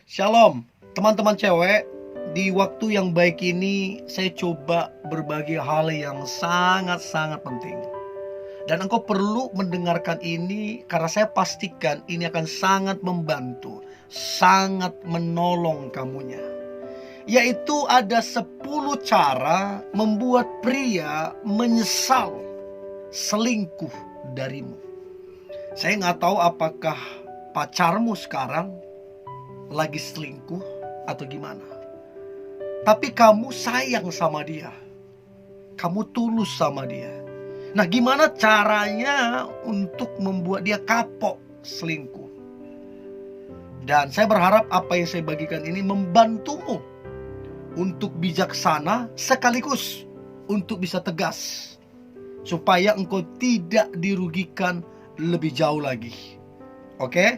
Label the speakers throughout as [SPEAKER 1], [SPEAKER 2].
[SPEAKER 1] Shalom, teman-teman cewek. Di waktu yang baik ini, saya coba berbagi hal yang sangat-sangat penting. Dan engkau perlu mendengarkan ini karena saya pastikan ini akan sangat membantu, sangat menolong kamunya. Yaitu ada 10 cara membuat pria menyesal selingkuh darimu. Saya nggak tahu apakah pacarmu sekarang lagi selingkuh atau gimana. Tapi kamu sayang sama dia. Kamu tulus sama dia. Nah, gimana caranya untuk membuat dia kapok selingkuh? Dan saya berharap apa yang saya bagikan ini membantumu untuk bijaksana sekaligus untuk bisa tegas, supaya engkau tidak dirugikan lebih jauh lagi. Oke?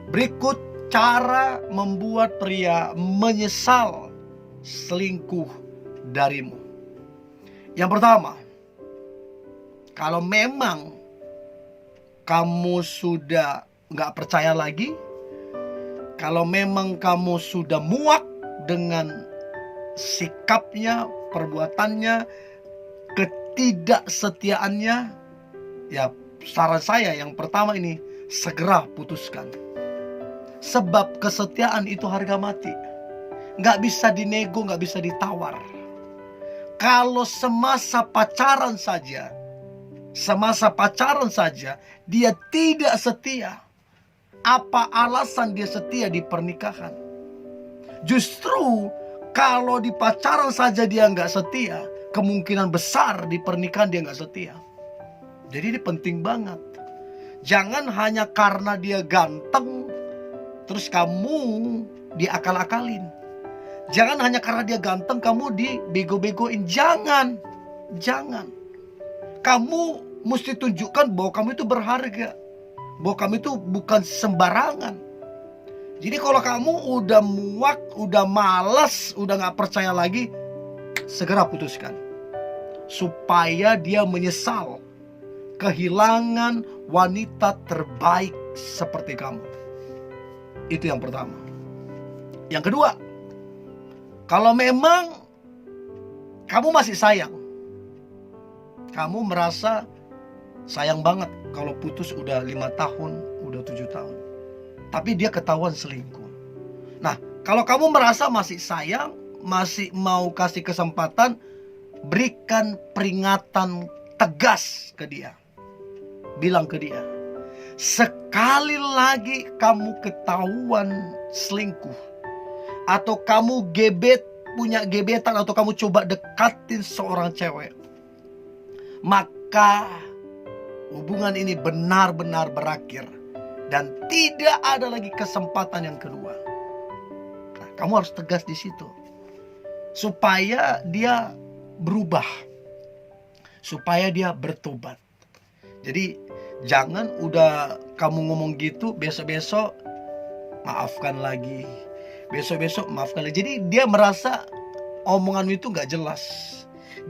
[SPEAKER 1] Berikut cara membuat pria menyesal selingkuh darimu. Yang pertama, kalau memang kamu sudah gak percaya lagi, kalau memang kamu sudah muak dengan sikapnya, perbuatannya, ketidaksetiaannya, ya saran saya yang pertama ini, segera putuskan. Sebab kesetiaan itu harga mati. Gak bisa dinego, gak bisa ditawar. Kalau semasa pacaran saja dia tidak setia, apa alasan dia setia di pernikahan? Justru kalau di pacaran saja dia gak setia, kemungkinan besar di pernikahan dia gak setia. Jadi ini penting banget. Jangan hanya karena dia ganteng terus kamu diakal-akalin. Jangan hanya karena dia ganteng kamu dibego-begoin. Jangan. Kamu mesti tunjukkan bahwa kamu itu berharga, bahwa kamu itu bukan sembarangan. Jadi kalau kamu udah muak, udah malas, udah gak percaya lagi, segera putuskan. Supaya dia menyesal kehilangan wanita terbaik seperti kamu. Itu yang pertama. Yang kedua, kalau memang kamu masih sayang, kamu merasa sayang banget kalau putus udah 5 tahun, udah 7 tahun, tapi dia ketahuan selingkuh. Nah, kalau kamu merasa masih sayang, masih mau kasih kesempatan, berikan peringatan tegas ke dia. Bilang ke dia, sekali lagi kamu ketahuan selingkuh, atau kamu punya gebetan, atau kamu coba dekatin seorang cewek, maka hubungan ini benar-benar berakhir dan tidak ada lagi kesempatan yang kedua. Nah, kamu harus tegas di situ supaya dia berubah, supaya dia bertobat. Jadi jangan udah kamu ngomong gitu, besok-besok maafkan lagi, besok-besok maafkan lagi. Jadi dia merasa omonganmu itu gak jelas.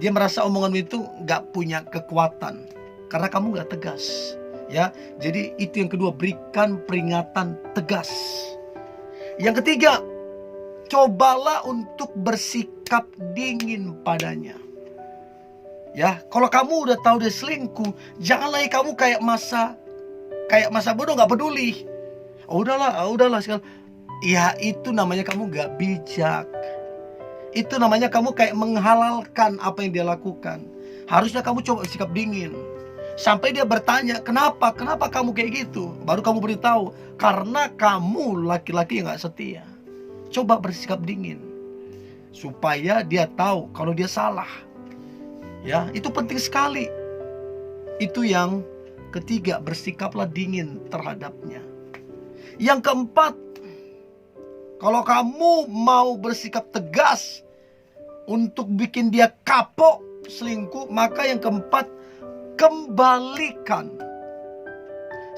[SPEAKER 1] Dia merasa omonganmu itu gak punya kekuatan karena kamu gak tegas. Ya, jadi itu yang kedua, berikan peringatan tegas. Yang ketiga, cobalah untuk bersikap dingin padanya. Ya, kalau kamu udah tahu dia selingkuh, jangan lagi kamu kayak masa bodoh, gak peduli. Udahlah sekali. Ya, itu namanya kamu gak bijak. Itu namanya kamu kayak menghalalkan apa yang dia lakukan. Harusnya kamu coba sikap dingin sampai dia bertanya, kenapa kamu kayak gitu? Baru kamu beritahu, karena kamu laki-laki yang gak setia. Coba bersikap dingin supaya dia tahu kalau dia salah. Ya, itu penting sekali. Itu yang ketiga, bersikaplah dingin terhadapnya. Yang keempat, kalau kamu mau bersikap tegas untuk bikin dia kapok selingkuh, maka yang keempat, kembalikan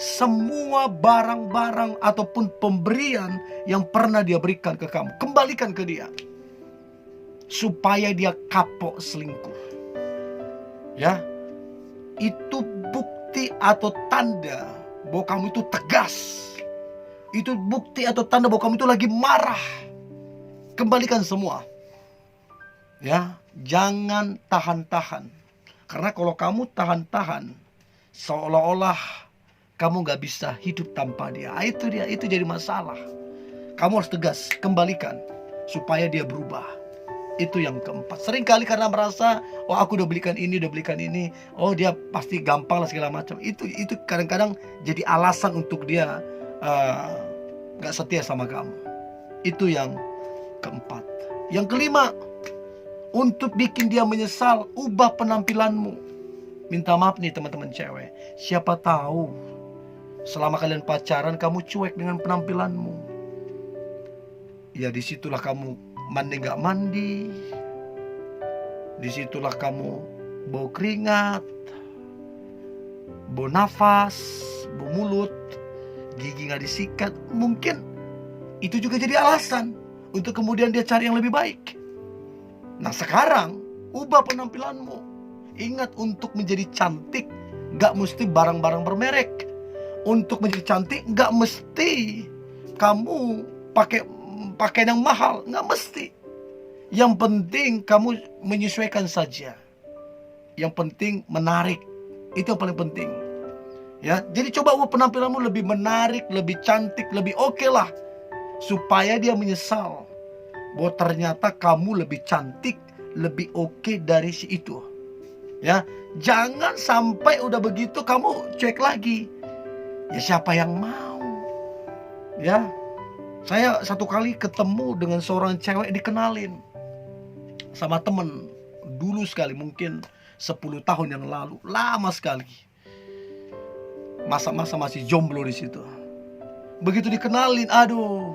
[SPEAKER 1] semua barang-barang ataupun pemberian yang pernah dia berikan ke kamu. Kembalikan ke dia supaya dia kapok selingkuh. Ya, itu bukti atau tanda bahwa kamu itu tegas. itu bukti atau tanda bahwa kamu itu lagi marah. Kembalikan semua. Ya, jangan tahan-tahan. Karena kalau kamu tahan-tahan, seolah-olah kamu gak bisa hidup tanpa dia. Itu dia, itu jadi masalah. Kamu harus tegas, kembalikan supaya dia berubah. Itu yang keempat. Seringkali karena merasa, oh aku udah belikan ini, oh dia pasti gampang lah segala macam. Itu kadang-kadang jadi alasan untuk dia gak setia sama kamu. Itu yang keempat. Yang kelima, untuk bikin dia menyesal, ubah penampilanmu. Minta maaf nih teman-teman cewek. Siapa tahu selama kalian pacaran kamu cuek dengan penampilanmu. Ya disitulah kamu mandi gak mandi, disitulah kamu bau keringat, bau nafas, bau mulut, gigi gak disikat. Mungkin itu juga jadi alasan untuk kemudian dia cari yang lebih baik. Nah sekarang ubah penampilanmu. Ingat, untuk menjadi cantik gak mesti barang-barang bermerek. Untuk menjadi cantik gak mesti kamu pakai pakaian yang mahal, nggak mesti. Yang penting kamu menyesuaikan saja. Yang penting menarik, itu yang paling penting. Ya, jadi coba ubah penampilanmu lebih menarik, lebih cantik, lebih oke lah, supaya dia menyesal bahwa ternyata kamu lebih cantik, lebih oke dari si itu. Ya, jangan sampai udah begitu kamu cuek lagi. Ya siapa yang mau? Ya. Saya satu kali ketemu dengan seorang cewek, dikenalin sama temen dulu sekali, mungkin 10 tahun yang lalu, lama sekali. Masa-masa masih jomblo di situ. Begitu dikenalin, aduh,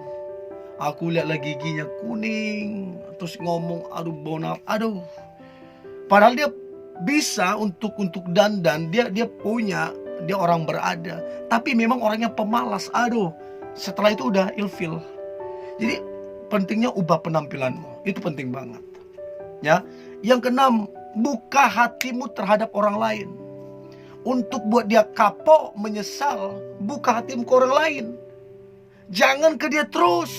[SPEAKER 1] aku lihat lagi giginya kuning, terus ngomong, aduh bonaf, aduh. Padahal dia bisa untuk dandan, dia punya, dia orang berada, tapi memang orangnya pemalas, aduh. Setelah itu udah ilfil. Jadi pentingnya ubah penampilanmu. Itu penting banget. Ya. Yang keenam, buka hatimu terhadap orang lain. Untuk buat dia kapok, menyesal, buka hatimu ke orang lain. Jangan ke dia terus.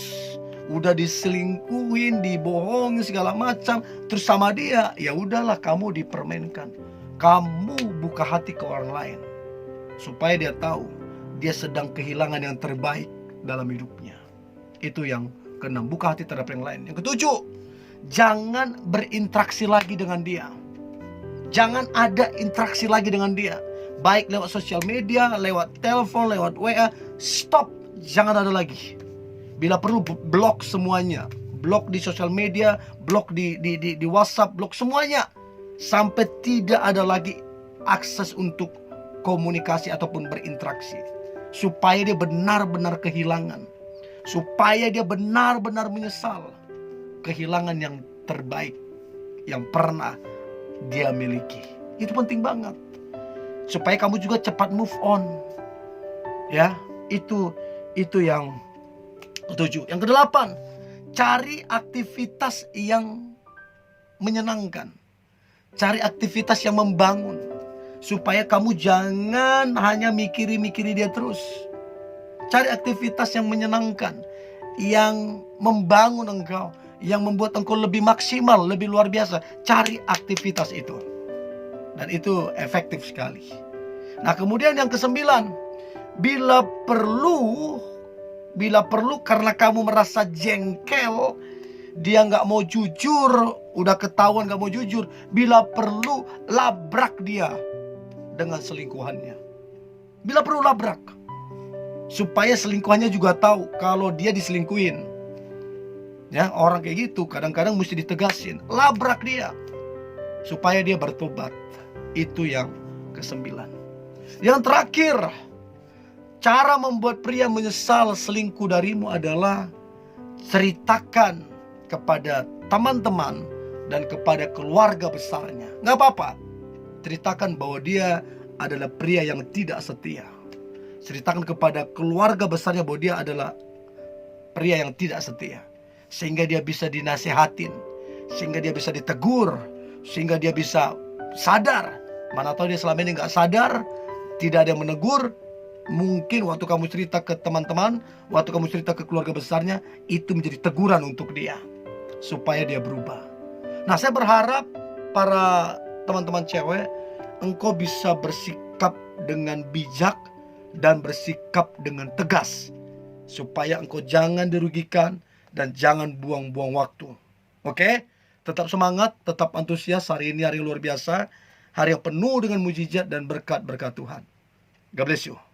[SPEAKER 1] Udah diselingkuhin, dibohongin segala macam, terus sama dia, ya udahlah kamu dipermainkan. Kamu buka hati ke orang lain supaya dia tahu dia sedang kehilangan yang terbaik dalam hidupnya. Itu yang keenam, buka hati terhadap yang lain. Yang ketujuh, jangan berinteraksi lagi dengan dia. Jangan ada interaksi lagi dengan dia, baik lewat sosial media, lewat telepon, lewat WA. Stop, jangan ada lagi. Bila perlu blok semuanya, blok di sosial media, blok di WhatsApp, blok semuanya, sampai tidak ada lagi akses untuk komunikasi ataupun berinteraksi. Supaya dia benar-benar kehilangan, supaya dia benar-benar menyesal kehilangan yang terbaik yang pernah dia miliki. Itu penting banget, supaya kamu juga cepat move on. Ya, itu yang ketujuh. Yang kedelapan, cari aktivitas yang menyenangkan, cari aktivitas yang membangun. Supaya kamu jangan hanya mikiri dia terus. Cari aktivitas yang menyenangkan, yang membangun engkau, yang membuat engkau lebih maksimal, lebih luar biasa. Cari aktivitas itu. Dan itu efektif sekali. Nah kemudian yang kesembilan, bila perlu karena kamu merasa jengkel, dia gak mau jujur, udah ketahuan gak mau jujur, bila perlu labrak dia dengan selingkuhannya. Bila perlu labrak, supaya selingkuhannya juga tahu kalau dia diselingkuhin. Ya, orang kayak gitu kadang-kadang mesti ditegasin, labrak dia supaya dia bertobat. Itu yang kesembilan. Yang terakhir, cara membuat pria menyesal selingkuh darimu adalah ceritakan kepada teman-teman dan kepada keluarga besarnya. Gak apa-apa, ceritakan bahwa dia adalah pria yang tidak setia. Ceritakan kepada keluarga besarnya bahwa dia adalah pria yang tidak setia. Sehingga dia bisa dinasehatin, sehingga dia bisa ditegur, sehingga dia bisa sadar. Mana tahu dia selama ini gak sadar, tidak ada yang menegur, mungkin waktu kamu cerita ke teman-teman, waktu kamu cerita ke keluarga besarnya, itu menjadi teguran untuk dia, supaya dia berubah. Nah, saya berharap para teman-teman cewek, engkau bisa bersikap dengan bijak dan bersikap dengan tegas, supaya engkau jangan dirugikan dan jangan buang-buang waktu. Oke? Tetap semangat, tetap antusias. Hari ini hari yang luar biasa, hari yang penuh dengan mujizat dan berkat-berkat Tuhan. God bless you.